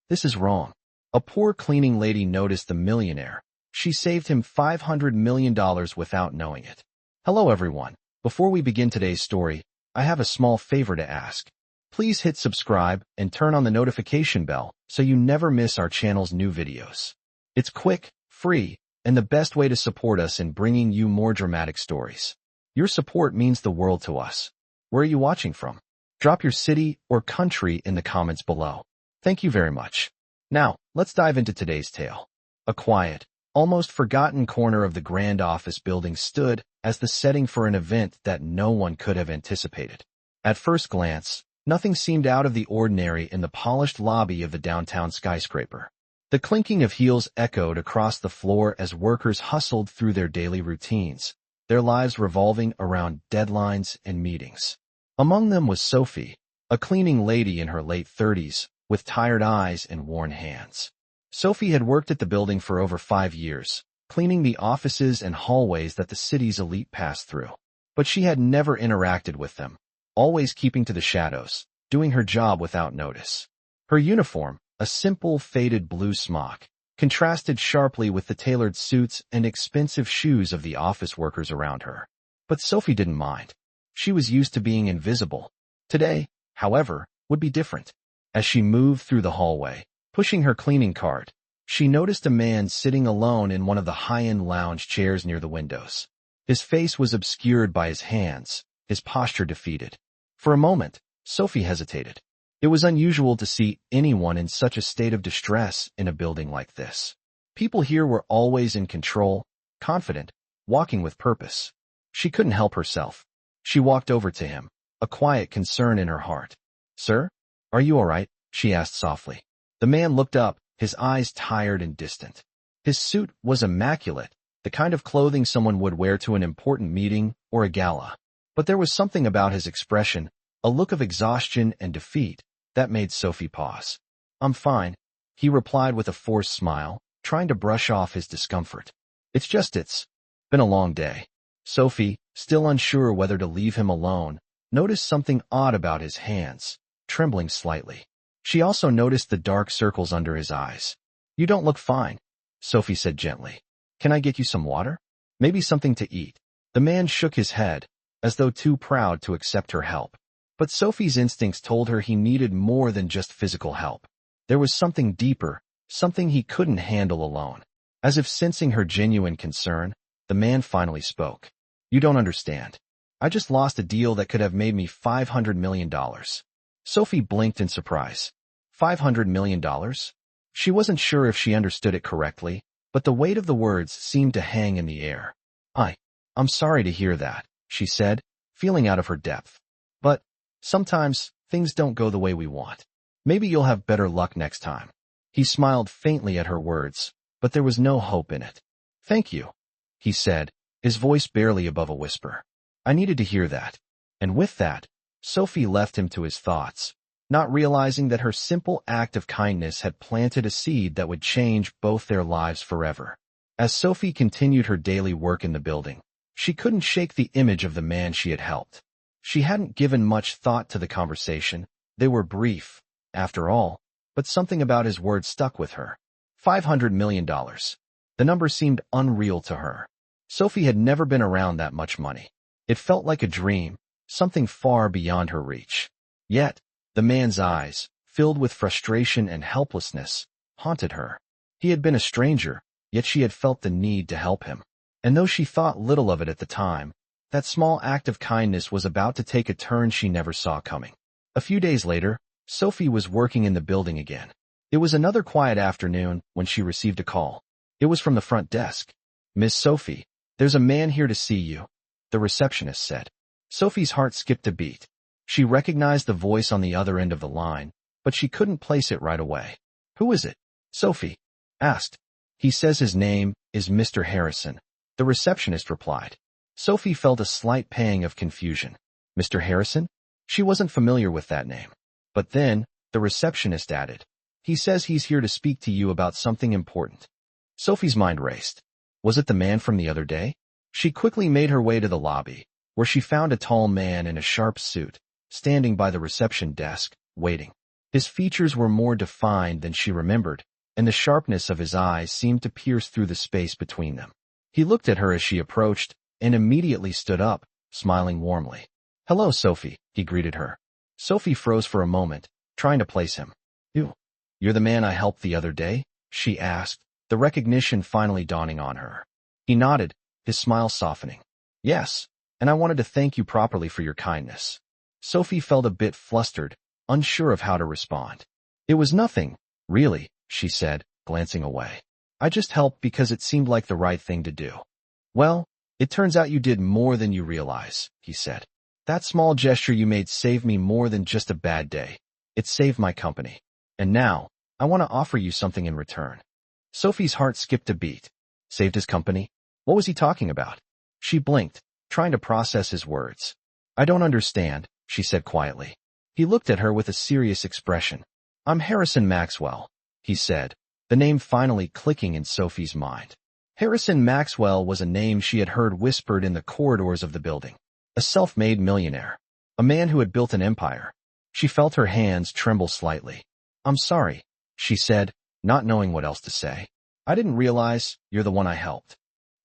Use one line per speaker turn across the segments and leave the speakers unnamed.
This is wrong. A poor cleaning lady noticed the millionaire. She saved him $500 million without knowing it. Hello everyone. Before we begin today's story, I have a small favor to ask. Please hit subscribe and turn on the notification bell so you never miss our channel's new videos. It's quick, free, and the best way to support us in bringing you more dramatic stories. Your support means the world to us. Where are you watching from? Drop your city or country in the comments below. Thank you very much. Now, let's dive into today's tale. A quiet, almost forgotten corner of the grand office building stood as the setting for an event that no one could have anticipated. At first glance, nothing seemed out of the ordinary in the polished lobby of the downtown skyscraper. The clinking of heels echoed across the floor as workers hustled through their daily routines, their lives revolving around deadlines and meetings. Among them was Sophie, a cleaning lady in her late 30s, with tired eyes and worn hands. Sophie had worked at the building for over 5 years, cleaning the offices and hallways that the city's elite passed through. But she had never interacted with them, always keeping to the shadows, doing her job without notice. Her uniform, a simple faded blue smock, contrasted sharply with the tailored suits and expensive shoes of the office workers around her. But Sophie didn't mind. She was used to being invisible. Today, however, would be different. As she moved through the hallway, pushing her cleaning cart, she noticed a man sitting alone in one of the high-end lounge chairs near the windows. His face was obscured by his hands, his posture defeated. For a moment, Sophie hesitated. It was unusual to see anyone in such a state of distress in a building like this. People here were always in control, confident, walking with purpose. She couldn't help herself. She walked over to him, a quiet concern in her heart. "Sir, are you all right?" she asked softly. The man looked up, his eyes tired and distant. His suit was immaculate, the kind of clothing someone would wear to an important meeting or a gala. But there was something about his expression, a look of exhaustion and defeat, that made Sophie pause. "I'm fine," he replied with a forced smile, trying to brush off his discomfort. It's been a long day." Sophie, still unsure whether to leave him alone, noticed something odd about his hands, trembling slightly. She also noticed the dark circles under his eyes. "You don't look fine," Sophie said gently. "Can I get you some water? Maybe something to eat?" The man shook his head, as though too proud to accept her help. But Sophie's instincts told her he needed more than just physical help. There was something deeper, something he couldn't handle alone. As if sensing her genuine concern, the man finally spoke. "You don't understand. I just lost a deal that could have made me $500 million. Sophie blinked in surprise. $500 million? She wasn't sure if she understood it correctly, but the weight of the words seemed to hang in the air. I'm sorry to hear that," she said, feeling out of her depth. "But sometimes things don't go the way we want. Maybe you'll have better luck next time." He smiled faintly at her words, but there was no hope in it. "Thank you," he said, his voice barely above a whisper. "I needed to hear that." And with that, Sophie left him to his thoughts, not realizing that her simple act of kindness had planted a seed that would change both their lives forever. As Sophie continued her daily work in the building, she couldn't shake the image of the man she had helped. She hadn't given much thought to the conversation. They were brief, after all, but something about his words stuck with her. $500 million. The number seemed unreal to her. Sophie had never been around that much money. It felt like a dream, something far beyond her reach. Yet, the man's eyes, filled with frustration and helplessness, haunted her. He had been a stranger, yet she had felt the need to help him. And though she thought little of it at the time, that small act of kindness was about to take a turn she never saw coming. A few days later, Sophie was working in the building again. It was another quiet afternoon when she received a call. It was from the front desk. "Miss Sophie, there's a man here to see you," the receptionist said. Sophie's heart skipped a beat. She recognized the voice on the other end of the line, but she couldn't place it right away. "Who is it?" Sophie asked. "He says his name is Mr. Harrison," the receptionist replied. Sophie felt a slight pang of confusion. Mr. Harrison? She wasn't familiar with that name. But then, the receptionist added, "He says he's here to speak to you about something important." Sophie's mind raced. Was it the man from the other day? She quickly made her way to the lobby, where she found a tall man in a sharp suit, standing by the reception desk, waiting. His features were more defined than she remembered, and the sharpness of his eyes seemed to pierce through the space between them. He looked at her as she approached, and immediately stood up, smiling warmly. "Hello, Sophie," he greeted her. Sophie froze for a moment, trying to place him. You're the man I helped the other day?" she asked, the recognition finally dawning on her. He nodded, his smile softening. "Yes, and I wanted to thank you properly for your kindness." Sophie felt a bit flustered, unsure of how to respond. "It was nothing, really," she said, glancing away. "I just helped because it seemed like the right thing to do." "Well, it turns out you did more than you realize," he said. "That small gesture you made saved me more than just a bad day. It saved my company. And now, I want to offer you something in return." Sophie's heart skipped a beat. Saved his company? What was he talking about? She blinked, trying to process his words. "I don't understand," she said quietly. He looked at her with a serious expression. "I'm Harrison Maxwell," he said, the name finally clicking in Sophie's mind. Harrison Maxwell was a name she had heard whispered in the corridors of the building. A self-made millionaire. A man who had built an empire. She felt her hands tremble slightly. "I'm sorry," she said, not knowing what else to say. "I didn't realize you're the one I helped."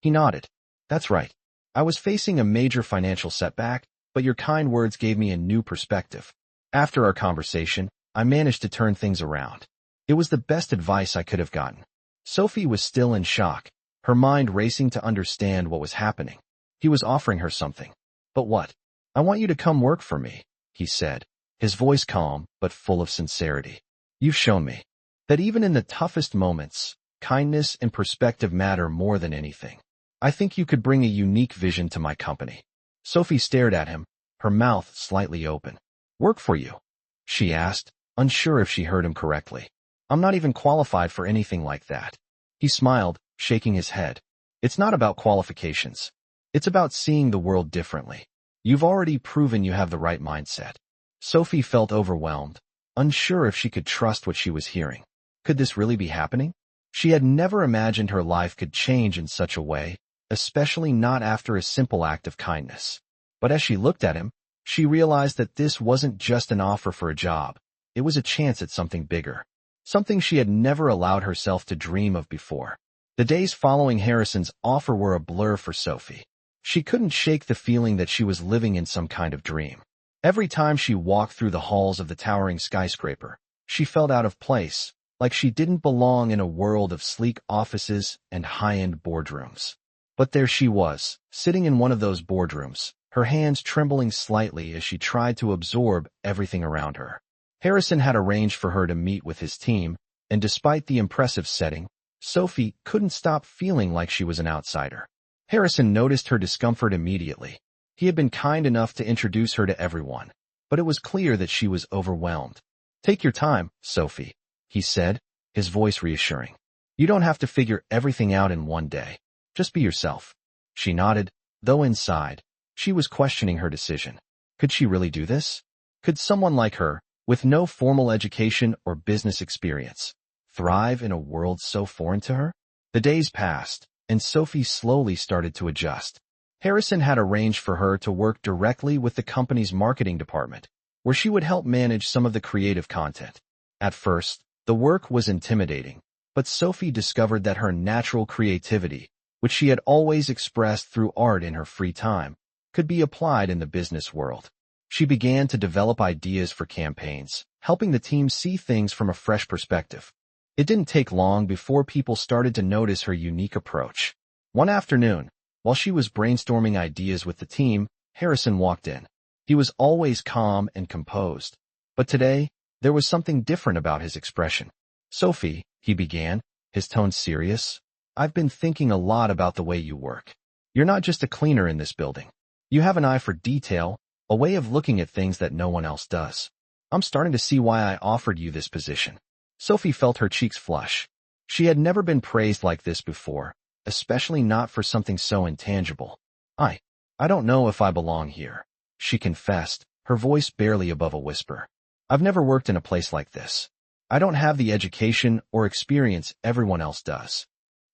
He nodded. "That's right. I was facing a major financial setback, but your kind words gave me a new perspective. After our conversation, I managed to turn things around. It was the best advice I could have gotten." Sophie was still in shock, her mind racing to understand what was happening. He was offering her something. "But what?" "I want you to come work for me," he said, his voice calm but full of sincerity. "You've shown me that even in the toughest moments, kindness and perspective matter more than anything. I think you could bring a unique vision to my company." Sophie stared at him, her mouth slightly open. "Work for you?" she asked, unsure if she heard him correctly. "I'm not even qualified for anything like that." He smiled, shaking his head. "It's not about qualifications. It's about seeing the world differently. You've already proven you have the right mindset." Sophie felt overwhelmed, unsure if she could trust what she was hearing. Could this really be happening? She had never imagined her life could change in such a way, especially not after a simple act of kindness. But as she looked at him, she realized that this wasn't just an offer for a job. It was a chance at something bigger. Something she had never allowed herself to dream of before. The days following Harrison's offer were a blur for Sophie. She couldn't shake the feeling that she was living in some kind of dream. Every time she walked through the halls of the towering skyscraper, she felt out of place, like she didn't belong in a world of sleek offices and high-end boardrooms. But there she was, sitting in one of those boardrooms, her hands trembling slightly as she tried to absorb everything around her. Harrison had arranged for her to meet with his team, and despite the impressive setting, Sophie couldn't stop feeling like she was an outsider. Harrison noticed her discomfort immediately. He had been kind enough to introduce her to everyone, but it was clear that she was overwhelmed. "Take your time, Sophie," he said, his voice reassuring. "You don't have to figure everything out in one day. Just be yourself." She nodded, though inside, she was questioning her decision. Could she really do this? Could someone like her, with no formal education or business experience, thrive in a world so foreign to her? The days passed, and Sophie slowly started to adjust. Harrison had arranged for her to work directly with the company's marketing department, where she would help manage some of the creative content. At first, the work was intimidating, but Sophie discovered that her natural creativity, which she had always expressed through art in her free time, could be applied in the business world. She began to develop ideas for campaigns, helping the team see things from a fresh perspective. It didn't take long before people started to notice her unique approach. One afternoon, while she was brainstorming ideas with the team, Harrison walked in. He was always calm and composed, but today, there was something different about his expression. "Sophie," he began, his tone serious, "I've been thinking a lot about the way you work. You're not just a cleaner in this building. You have an eye for detail, a way of looking at things that no one else does. I'm starting to see why I offered you this position." Sophie felt her cheeks flush. She had never been praised like this before, especially not for something so intangible. I don't know if I belong here," she confessed, her voice barely above a whisper. "I've never worked in a place like this. I don't have the education or experience everyone else does."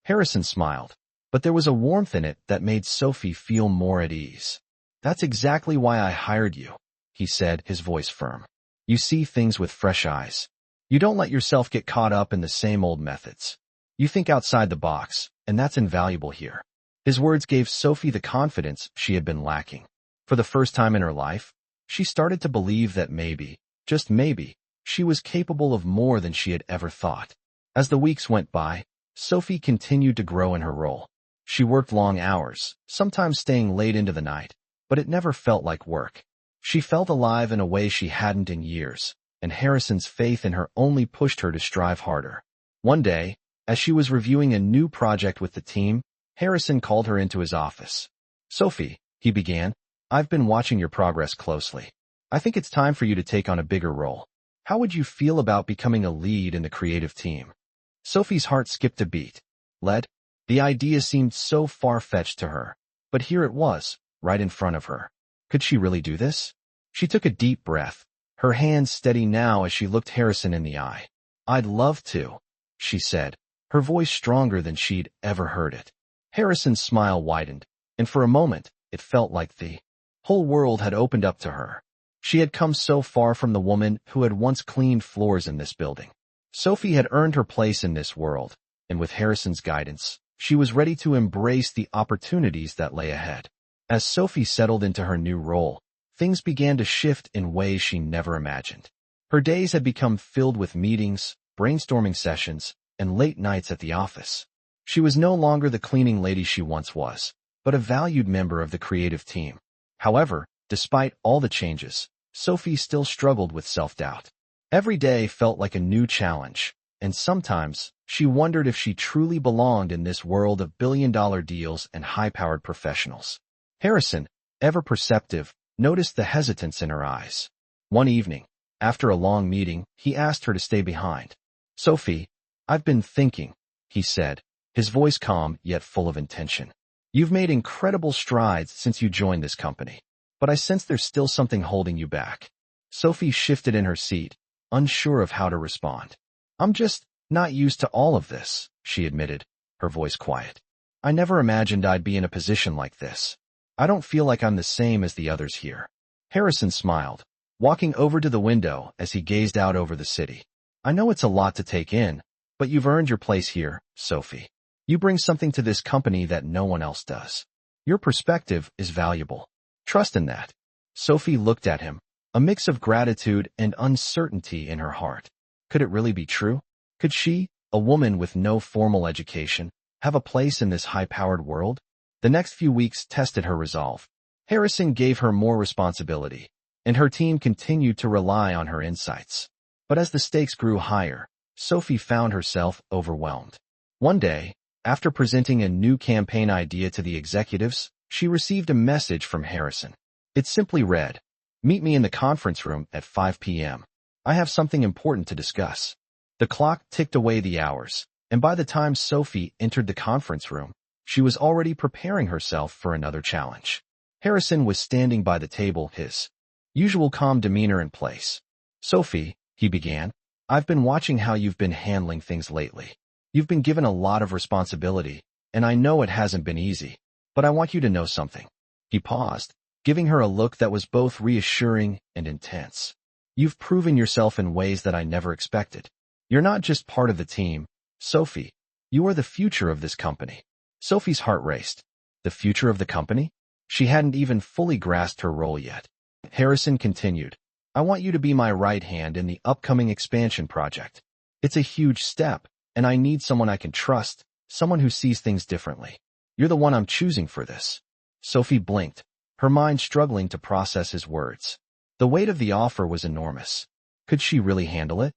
Harrison smiled, but there was a warmth in it that made Sophie feel more at ease. "That's exactly why I hired you," he said, his voice firm. You see things with fresh eyes. You don't let yourself get caught up in the same old methods. You think outside the box, and that's invaluable here. His words gave Sophie the confidence she had been lacking. For the first time in her life, she started to believe that maybe, just maybe, she was capable of more than she had ever thought. As the weeks went by, Sophie continued to grow in her role. She worked long hours, sometimes staying late into the night, but it never felt like work. She felt alive in a way she hadn't in years, and Harrison's faith in her only pushed her to strive harder. One day, as she was reviewing a new project with the team, Harrison called her into his office. "Sophie," he began, "I've been watching your progress closely. I think it's time for you to take on a bigger role. How would you feel about becoming a lead in the creative team?" Sophie's heart skipped a beat. Lead? The idea seemed so far-fetched to her, but here it was, right in front of her. Could she really do this? She took a deep breath, her hands steady now as she looked Harrison in the eye. "I'd love to," she said, her voice stronger than she'd ever heard it. Harrison's smile widened, and for a moment, it felt like the whole world had opened up to her. She had come so far from the woman who had once cleaned floors in this building. Sophie had earned her place in this world, and with Harrison's guidance, she was ready to embrace the opportunities that lay ahead. As Sophie settled into her new role, things began to shift in ways she never imagined. Her days had become filled with meetings, brainstorming sessions, and late nights at the office. She was no longer the cleaning lady she once was, but a valued member of the creative team. However, despite all the changes, Sophie still struggled with self-doubt. Every day felt like a new challenge, and sometimes she wondered if she truly belonged in this world of billion-dollar deals and high-powered professionals. Harrison, ever perceptive, noticed the hesitance in her eyes. One evening, after a long meeting, he asked her to stay behind. "Sophie, I've been thinking," he said, his voice calm yet full of intention. "You've made incredible strides since you joined this company, but I sense there's still something holding you back." Sophie shifted in her seat, unsure of how to respond. "I'm just not used to all of this," she admitted, her voice quiet. "I never imagined I'd be in a position like this. I don't feel like I'm the same as the others here." Harrison smiled, walking over to the window as he gazed out over the city. "I know it's a lot to take in, but you've earned your place here, Sophie. You bring something to this company that no one else does. Your perspective is valuable. Trust in that." Sophie looked at him, a mix of gratitude and uncertainty in her heart. Could it really be true? Could she, a woman with no formal education, have a place in this high-powered world? The next few weeks tested her resolve. Harrison gave her more responsibility, and her team continued to rely on her insights. But as the stakes grew higher, Sophie found herself overwhelmed. One day, after presenting a new campaign idea to the executives, she received a message from Harrison. It simply read, "Meet me in the conference room at 5 p.m. I have something important to discuss." The clock ticked away the hours, and by the time Sophie entered the conference room, she was already preparing herself for another challenge. Harrison was standing by the table, his usual calm demeanor in place. "Sophie," he began, "I've been watching how you've been handling things lately. You've been given a lot of responsibility, and I know it hasn't been easy, but I want you to know something." He paused, giving her a look that was both reassuring and intense. "You've proven yourself in ways that I never expected. You're not just part of the team, Sophie. You are the future of this company." Sophie's heart raced. The future of the company? She hadn't even fully grasped her role yet. Harrison continued, "I want you to be my right hand in the upcoming expansion project. It's a huge step, and I need someone I can trust, someone who sees things differently. You're the one I'm choosing for this." Sophie blinked, her mind struggling to process his words. The weight of the offer was enormous. Could she really handle it?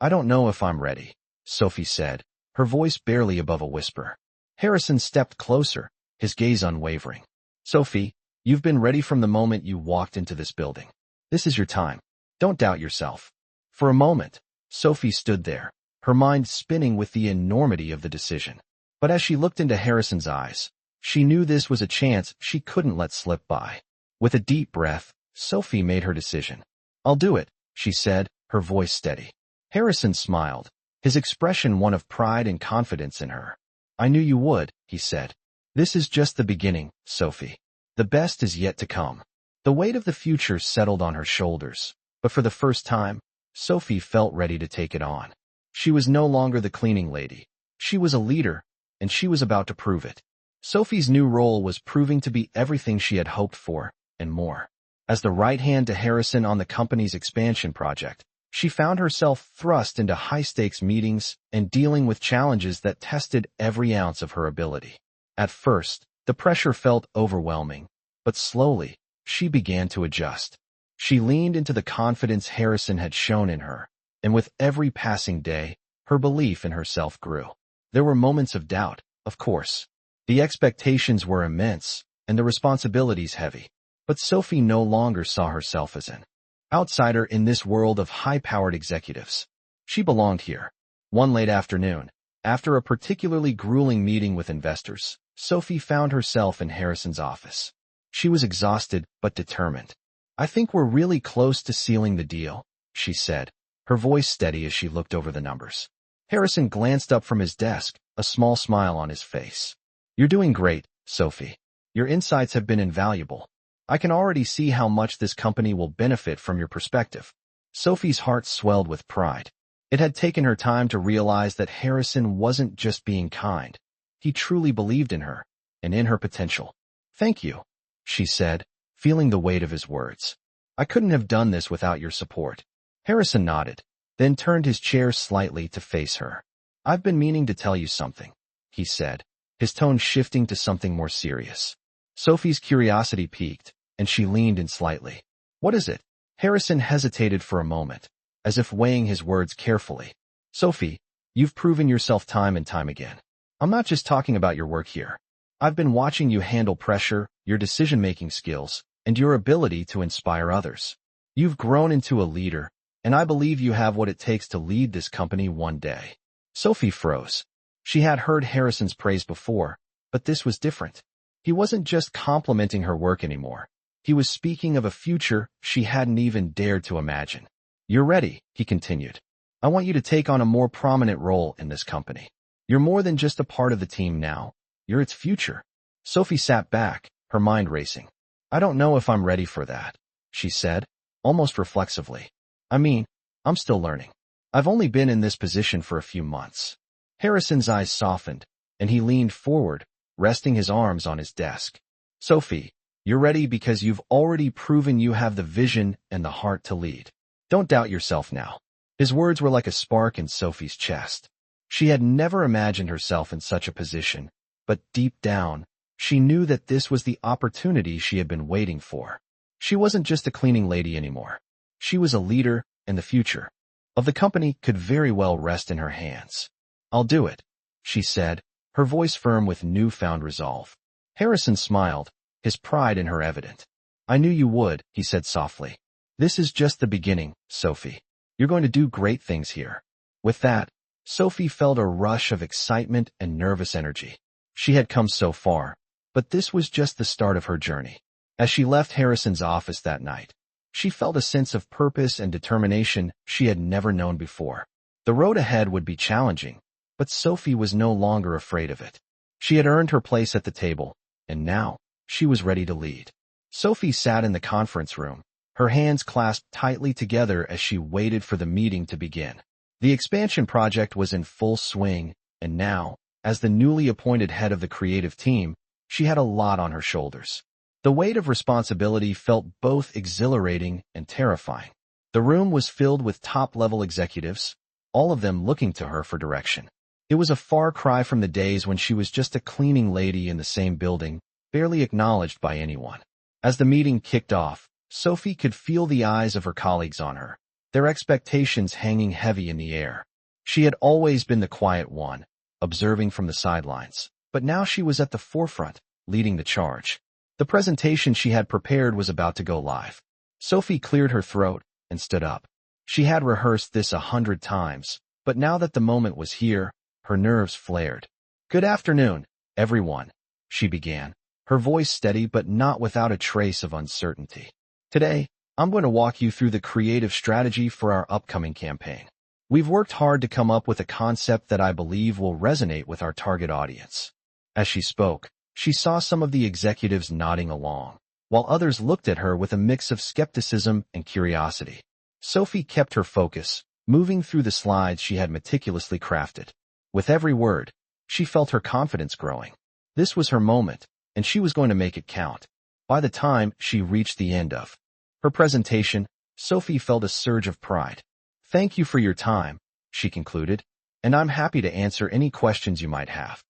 I don't know if I'm ready," Sophie said, her voice barely above a whisper. Harrison stepped closer, his gaze unwavering. "Sophie, you've been ready from the moment you walked into this building. This is your time. Don't doubt yourself." For a moment, Sophie stood there, her mind spinning with the enormity of the decision. But as she looked into Harrison's eyes, she knew this was a chance she couldn't let slip by. With a deep breath, Sophie made her decision. "I'll do it," she said, her voice steady. Harrison smiled, his expression one of pride and confidence in her. "I knew you would," he said. "This is just the beginning, Sophie. The best is yet to come." The weight of the future settled on her shoulders, But for the first time, Sophie felt ready to take it on. She was no longer the cleaning lady. She was a leader, and she was about to prove it. Sophie's new role was proving to be everything she had hoped for, and more. As the right hand to Harrison on the company's expansion project, she found herself thrust into high-stakes meetings and dealing with challenges that tested every ounce of her ability. At first, the pressure felt overwhelming, but slowly, she began to adjust. She leaned into the confidence Harrison had shown in her, and with every passing day, her belief in herself grew. There were moments of doubt, of course. The expectations were immense, and the responsibilities heavy. But Sophie no longer saw herself as an outsider in this world of high-powered executives. She belonged here. One late afternoon, after a particularly grueling meeting with investors, Sophie found herself in Harrison's office. She was exhausted but determined. "I think we're really close to sealing the deal," she said, her voice steady as she looked over the numbers. Harrison glanced up from his desk, a small smile on his face. "You're doing great, Sophie. Your insights have been invaluable. I can already see how much this company will benefit from your perspective." Sophie's heart swelled with pride. It had taken her time to realize that Harrison wasn't just being kind. He truly believed in her, and in her potential. "Thank you," she said, feeling the weight of his words. "I couldn't have done this without your support." Harrison nodded, then turned his chair slightly to face her. "I've been meaning to tell you something," he said, his tone shifting to something more serious. Sophie's curiosity piqued, and she leaned in slightly. "What is it?" Harrison hesitated for a moment, as if weighing his words carefully. "Sophie, you've proven yourself time and time again. I'm not just talking about your work here. I've been watching you handle pressure, your decision-making skills, and your ability to inspire others. You've grown into a leader, and I believe you have what it takes to lead this company one day." Sophie froze. She had heard Harrison's praise before, but this was different. He wasn't just complimenting her work anymore. He was speaking of a future she hadn't even dared to imagine. "You're ready," he continued. "I want you to take on a more prominent role in this company. You're more than just a part of the team now. You're its future." Sophie sat back, her mind racing. "I don't know if I'm ready for that," she said, almost reflexively. "I mean, I'm still learning. I've only been in this position for a few months." Harrison's eyes softened, and he leaned forward, resting his arms on his desk. "Sophie, you're ready because you've already proven you have the vision and the heart to lead. Don't doubt yourself now." His words were like a spark in Sophie's chest. She had never imagined herself in such a position, but deep down, she knew that this was the opportunity she had been waiting for. She wasn't just a cleaning lady anymore. She was a leader, and the future of the company could very well rest in her hands. "I'll do it," she said, her voice firm with newfound resolve. Harrison smiled, his pride in her evident. "I knew you would," he said softly. "This is just the beginning, Sophie. You're going to do great things here." With that, Sophie felt a rush of excitement and nervous energy. She had come so far, but this was just the start of her journey. As she left Harrison's office that night, she felt a sense of purpose and determination she had never known before. The road ahead would be challenging, but Sophie was no longer afraid of it. She had earned her place at the table, and now, she was ready to lead. Sophie sat in the conference room, her hands clasped tightly together as she waited for the meeting to begin. The expansion project was in full swing, and now, as the newly appointed head of the creative team, she had a lot on her shoulders. The weight of responsibility felt both exhilarating and terrifying. The room was filled with top-level executives, all of them looking to her for direction. It was a far cry from the days when she was just a cleaning lady in the same building, barely acknowledged by anyone. As the meeting kicked off, Sophie could feel the eyes of her colleagues on her, their expectations hanging heavy in the air. She had always been the quiet one, observing from the sidelines, but now she was at the forefront, leading the charge. The presentation she had prepared was about to go live. Sophie cleared her throat and stood up. She had rehearsed this 100 times, but now that the moment was here, her nerves flared. "Good afternoon, everyone," she began, her voice steady but not without a trace of uncertainty. "Today, I'm going to walk you through the creative strategy for our upcoming campaign. We've worked hard to come up with a concept that I believe will resonate with our target audience." As she spoke, she saw some of the executives nodding along, while others looked at her with a mix of skepticism and curiosity. Sophie kept her focus, moving through the slides she had meticulously crafted. With every word, she felt her confidence growing. This was her moment, and she was going to make it count. By the time she reached the end of her presentation, Sophie felt a surge of pride. "Thank you for your time," she concluded, "and I'm happy to answer any questions you might have."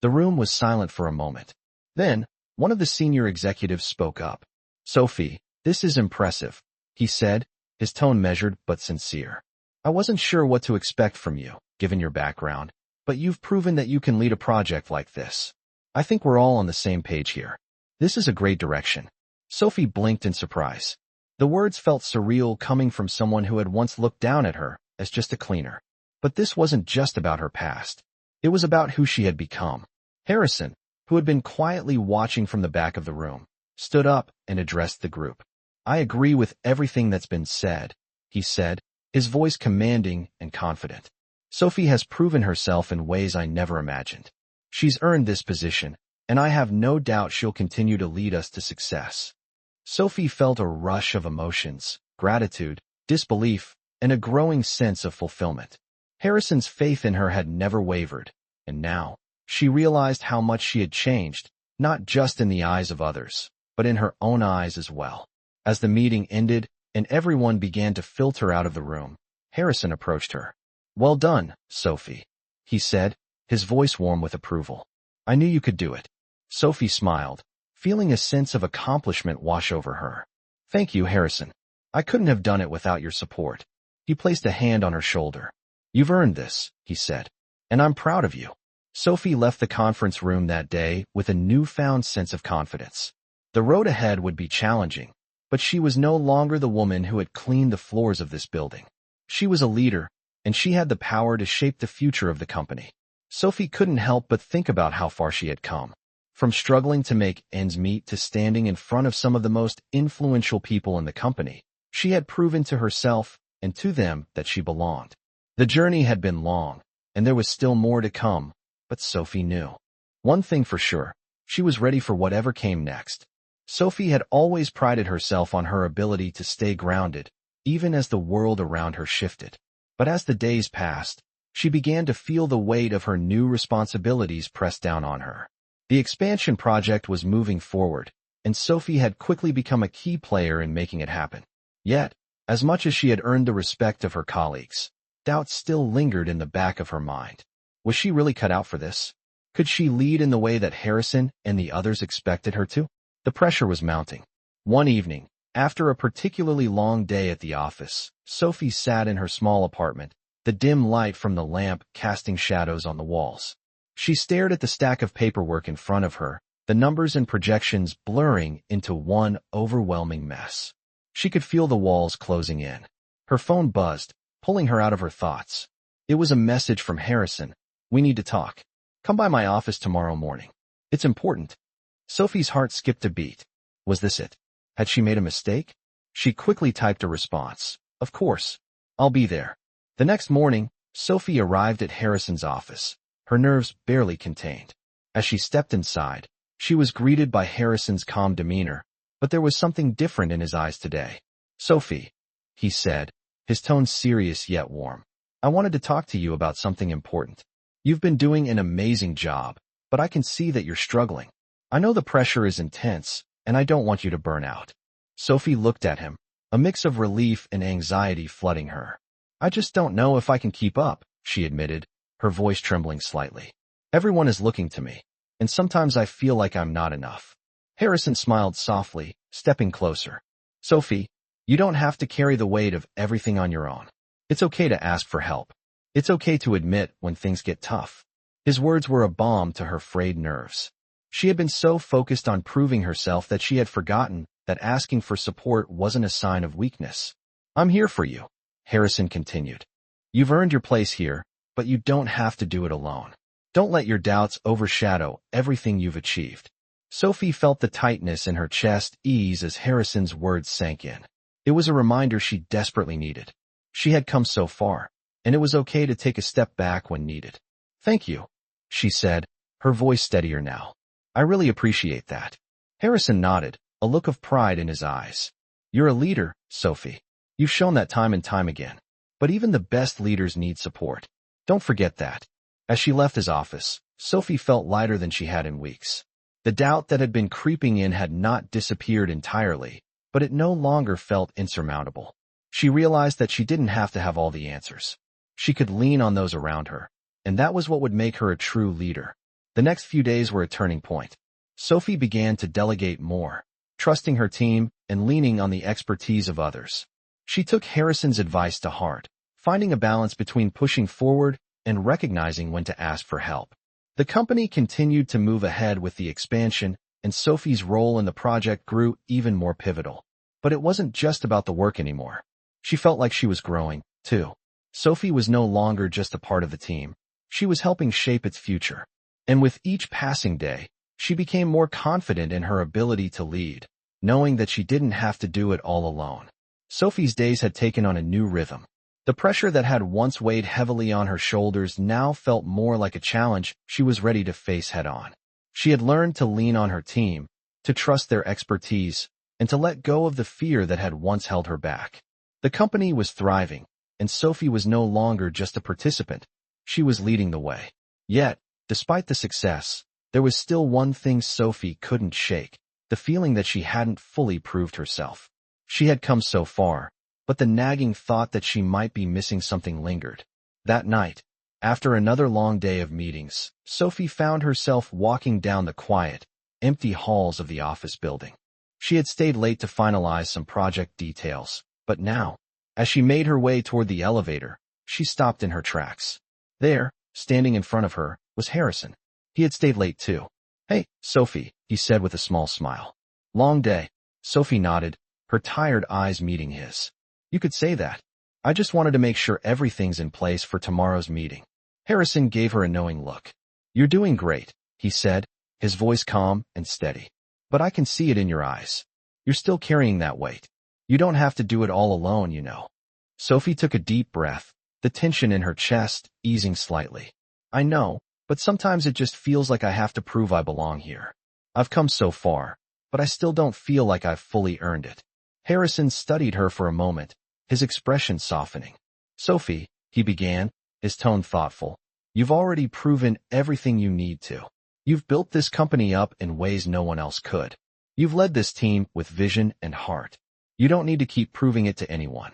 The room was silent for a moment. Then, one of the senior executives spoke up. "Sophie, this is impressive," he said, his tone measured but sincere. "I wasn't sure what to expect from you, given your background, but you've proven that you can lead a project like this. I think we're all on the same page here. This is a great direction." Sophie blinked in surprise. The words felt surreal coming from someone who had once looked down at her as just a cleaner. But this wasn't just about her past. It was about who she had become. Harrison, who had been quietly watching from the back of the room, stood up and addressed the group. "I agree with everything that's been said," he said, his voice commanding and confident. "Sophie has proven herself in ways I never imagined. She's earned this position, and I have no doubt she'll continue to lead us to success." Sophie felt a rush of emotions, gratitude, disbelief, and a growing sense of fulfillment. Harrison's faith in her had never wavered, and now, she realized how much she had changed, not just in the eyes of others, but in her own eyes as well. As the meeting ended and everyone began to filter out of the room, Harrison approached her. "Well done, Sophie," he said, his voice warm with approval. "I knew you could do it." Sophie smiled, feeling a sense of accomplishment wash over her. "Thank you, Harrison. I couldn't have done it without your support." He placed a hand on her shoulder. "You've earned this," he said, "and I'm proud of you." Sophie left the conference room that day with a newfound sense of confidence. The road ahead would be challenging, but she was no longer the woman who had cleaned the floors of this building. She was a leader, and she had the power to shape the future of the company. Sophie couldn't help but think about how far she had come. From struggling to make ends meet to standing in front of some of the most influential people in the company, she had proven to herself and to them that she belonged. The journey had been long, and there was still more to come, but Sophie knew. One thing for sure, she was ready for whatever came next. Sophie had always prided herself on her ability to stay grounded, even as the world around her shifted. But as the days passed, she began to feel the weight of her new responsibilities press down on her. The expansion project was moving forward, and Sophie had quickly become a key player in making it happen. Yet, as much as she had earned the respect of her colleagues, doubt still lingered in the back of her mind. Was she really cut out for this? Could she lead in the way that Harrison and the others expected her to? The pressure was mounting. One evening, after a particularly long day at the office, Sophie sat in her small apartment, the dim light from the lamp casting shadows on the walls. She stared at the stack of paperwork in front of her, the numbers and projections blurring into one overwhelming mess. She could feel the walls closing in. Her phone buzzed, pulling her out of her thoughts. It was a message from Harrison. "We need to talk. Come by my office tomorrow morning. It's important." Sophie's heart skipped a beat. Was this it? Had she made a mistake? She quickly typed a response. "Of course. I'll be there." The next morning, Sophie arrived at Harrison's office, her nerves barely contained. As she stepped inside, she was greeted by Harrison's calm demeanor, but there was something different in his eyes today. "Sophie," he said, his tone serious yet warm, "I wanted to talk to you about something important. You've been doing an amazing job, but I can see that you're struggling. I know the pressure is intense, and I don't want you to burn out." Sophie looked at him, a mix of relief and anxiety flooding her. "I just don't know if I can keep up," she admitted, her voice trembling slightly. "Everyone is looking to me, and sometimes I feel like I'm not enough." Harrison smiled softly, stepping closer. "Sophie, you don't have to carry the weight of everything on your own. It's okay to ask for help. It's okay to admit when things get tough." His words were a balm to her frayed nerves. She had been so focused on proving herself that she had forgotten that asking for support wasn't a sign of weakness. "I'm here for you," Harrison continued. "You've earned your place here, but you don't have to do it alone. Don't let your doubts overshadow everything you've achieved." Sophie felt the tightness in her chest ease as Harrison's words sank in. It was a reminder she desperately needed. She had come so far, and it was okay to take a step back when needed. "Thank you," she said, her voice steadier now. "I really appreciate that." Harrison nodded, a look of pride in his eyes. "You're a leader, Sophie. You've shown that time and time again. But even the best leaders need support. Don't forget that. As she left his office, Sophie felt lighter than she had in weeks. The doubt that had been creeping in had not disappeared entirely, but it no longer felt insurmountable. She realized that she didn't have to have all the answers. She could lean on those around her, and that was what would make her a true leader. The next few days were a turning point. Sophie began to delegate more, trusting her team and leaning on the expertise of others. She took Harrison's advice to heart, finding a balance between pushing forward and recognizing when to ask for help. The company continued to move ahead with the expansion, and Sophie's role in the project grew even more pivotal. But it wasn't just about the work anymore. She felt like she was growing, too. Sophie was no longer just a part of the team. She was helping shape its future. And with each passing day, she became more confident in her ability to lead, knowing that she didn't have to do it all alone. Sophie's days had taken on a new rhythm. The pressure that had once weighed heavily on her shoulders now felt more like a challenge she was ready to face head-on. She had learned to lean on her team, to trust their expertise, and to let go of the fear that had once held her back. The company was thriving, and Sophie was no longer just a participant. She was leading the way. Yet, despite the success, there was still one thing Sophie couldn't shake, the feeling that she hadn't fully proved herself. She had come so far, but the nagging thought that she might be missing something lingered. That night, after another long day of meetings, Sophie found herself walking down the quiet, empty halls of the office building. She had stayed late to finalize some project details, but now, as she made her way toward the elevator, she stopped in her tracks. There, standing in front of her, was Harrison. He had stayed late too. "Hey, Sophie," he said with a small smile. "Long day." Sophie nodded, her tired eyes meeting his. "You could say that. I just wanted to make sure everything's in place for tomorrow's meeting." Harrison gave her a knowing look. "You're doing great," he said, his voice calm and steady. "But I can see it in your eyes. You're still carrying that weight. You don't have to do it all alone, you know." Sophie took a deep breath, the tension in her chest easing slightly. "I know, but sometimes it just feels like I have to prove I belong here. I've come so far, but I still don't feel like I've fully earned it." Harrison studied her for a moment, his expression softening. "Sophie," he began, his tone thoughtful, "you've already proven everything you need to. You've built this company up in ways no one else could. You've led this team with vision and heart. You don't need to keep proving it to anyone."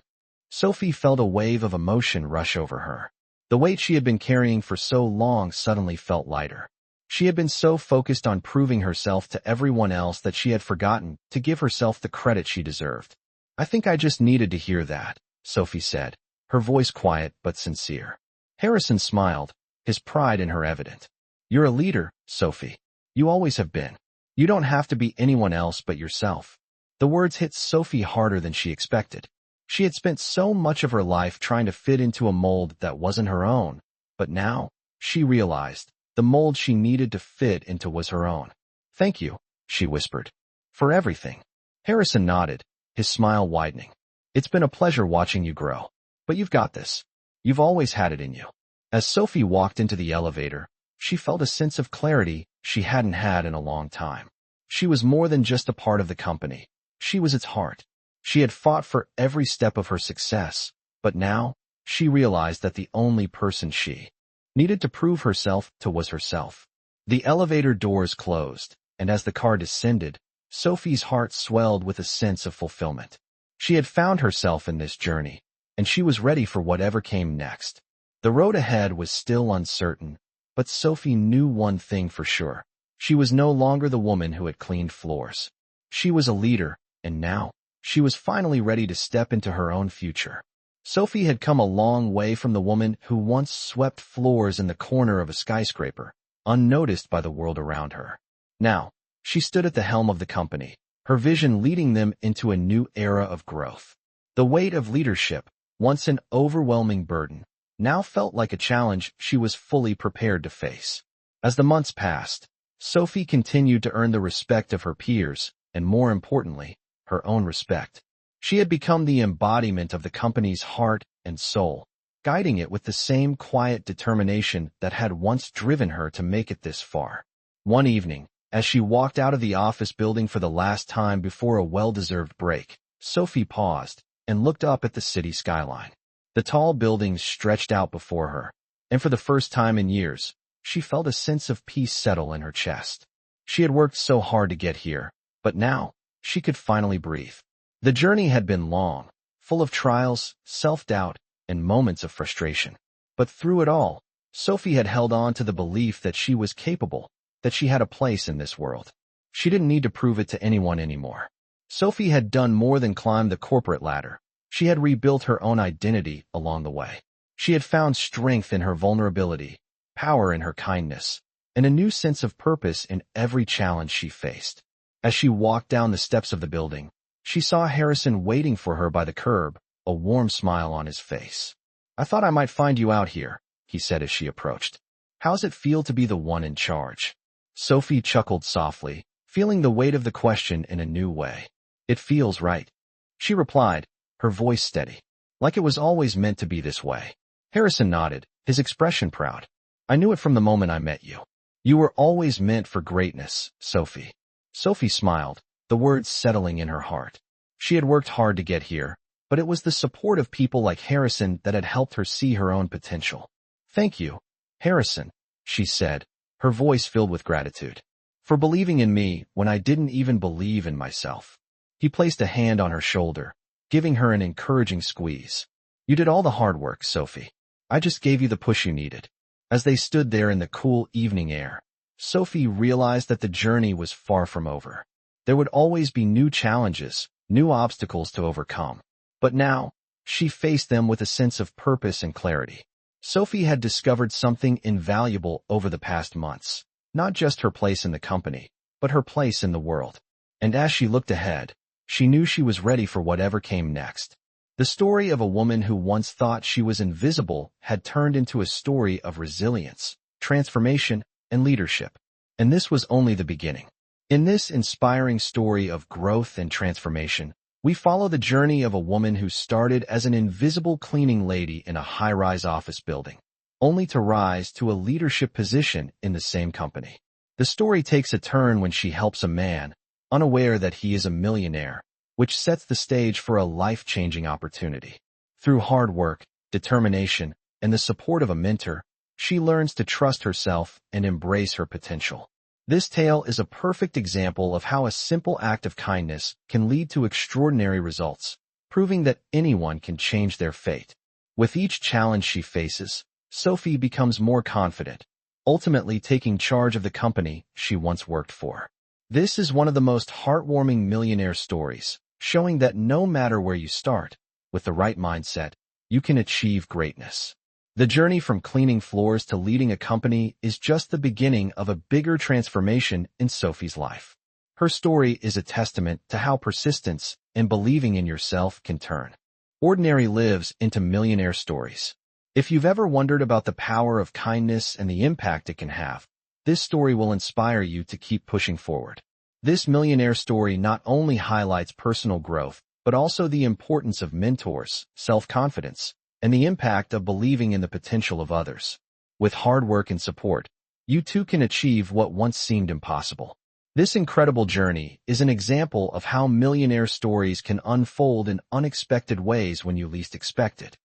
Sophie felt a wave of emotion rush over her. The weight she had been carrying for so long suddenly felt lighter. She had been so focused on proving herself to everyone else that she had forgotten to give herself the credit she deserved. "I think I just needed to hear that," Sophie said, her voice quiet but sincere. Harrison smiled, his pride in her evident. "You're a leader, Sophie. You always have been. You don't have to be anyone else but yourself." The words hit Sophie harder than she expected. She had spent so much of her life trying to fit into a mold that wasn't her own, but now, she realized, the mold she needed to fit into was her own. "Thank you," she whispered. "For everything." Harrison nodded, his smile widening. "It's been a pleasure watching you grow. But you've got this. You've always had it in you." As Sophie walked into the elevator, she felt a sense of clarity she hadn't had in a long time. She was more than just a part of the company. She was its heart. She had fought for every step of her success, but now, she realized that the only person she needed to prove herself to was herself. The elevator doors closed, and as the car descended, Sophie's heart swelled with a sense of fulfillment. She had found herself in this journey, and she was ready for whatever came next. The road ahead was still uncertain, but Sophie knew one thing for sure. She was no longer the woman who had cleaned floors. She was a leader, and now, she was finally ready to step into her own future. Sophie had come a long way from the woman who once swept floors in the corner of a skyscraper, unnoticed by the world around her. Now, she stood at the helm of the company, her vision leading them into a new era of growth. The weight of leadership, once an overwhelming burden, now felt like a challenge she was fully prepared to face. As the months passed, Sophie continued to earn the respect of her peers, and more importantly, her own respect. She had become the embodiment of the company's heart and soul, guiding it with the same quiet determination that had once driven her to make it this far. One evening, as she walked out of the office building for the last time before a well-deserved break, Sophie paused, and looked up at the city skyline. The tall buildings stretched out before her, and for the first time in years, she felt a sense of peace settle in her chest. She had worked so hard to get here, but now, she could finally breathe. The journey had been long, full of trials, self-doubt, and moments of frustration. But through it all, Sophie had held on to the belief that she was capable, that she had a place in this world. She didn't need to prove it to anyone anymore. Sophie had done more than climb the corporate ladder. She had rebuilt her own identity along the way. She had found strength in her vulnerability, power in her kindness, and a new sense of purpose in every challenge she faced. As she walked down the steps of the building, she saw Harrison waiting for her by the curb, a warm smile on his face. "I thought I might find you out here," he said as she approached. "How's it feel to be the one in charge?" Sophie chuckled softly, feeling the weight of the question in a new way. "It feels right," she replied, her voice steady, like it was always meant to be this way. Harrison nodded, his expression proud. "I knew it from the moment I met you. You were always meant for greatness, Sophie." Sophie smiled, the words settling in her heart. She had worked hard to get here, but it was the support of people like Harrison that had helped her see her own potential. "Thank you, Harrison," she said, her voice filled with gratitude, "for believing in me when I didn't even believe in myself." He placed a hand on her shoulder, giving her an encouraging squeeze. "You did all the hard work, Sophie. I just gave you the push you needed." As they stood there in the cool evening air, Sophie realized that the journey was far from over. There would always be new challenges, new obstacles to overcome. But now, she faced them with a sense of purpose and clarity. Sophie had discovered something invaluable over the past months, not just her place in the company, but her place in the world. And as she looked ahead, she knew she was ready for whatever came next. The story of a woman who once thought she was invisible had turned into a story of resilience, transformation, and leadership. And this was only the beginning. In this inspiring story of growth and transformation, we follow the journey of a woman who started as an invisible cleaning lady in a high-rise office building, only to rise to a leadership position in the same company. The story takes a turn when she helps a man, unaware that he is a millionaire, which sets the stage for a life-changing opportunity. Through hard work, determination, and the support of a mentor, she learns to trust herself and embrace her potential. This tale is a perfect example of how a simple act of kindness can lead to extraordinary results, proving that anyone can change their fate. With each challenge she faces, Sophie becomes more confident, ultimately taking charge of the company she once worked for. This is one of the most heartwarming millionaire stories, showing that no matter where you start, with the right mindset, you can achieve greatness. The journey from cleaning floors to leading a company is just the beginning of a bigger transformation in Sophie's life. Her story is a testament to how persistence and believing in yourself can turn ordinary lives into millionaire stories. If you've ever wondered about the power of kindness and the impact it can have, this story will inspire you to keep pushing forward. This millionaire story not only highlights personal growth, but also the importance of mentors, self-confidence, and the impact of believing in the potential of others. With hard work and support, you too can achieve what once seemed impossible. This incredible journey is an example of how millionaire stories can unfold in unexpected ways when you least expect it.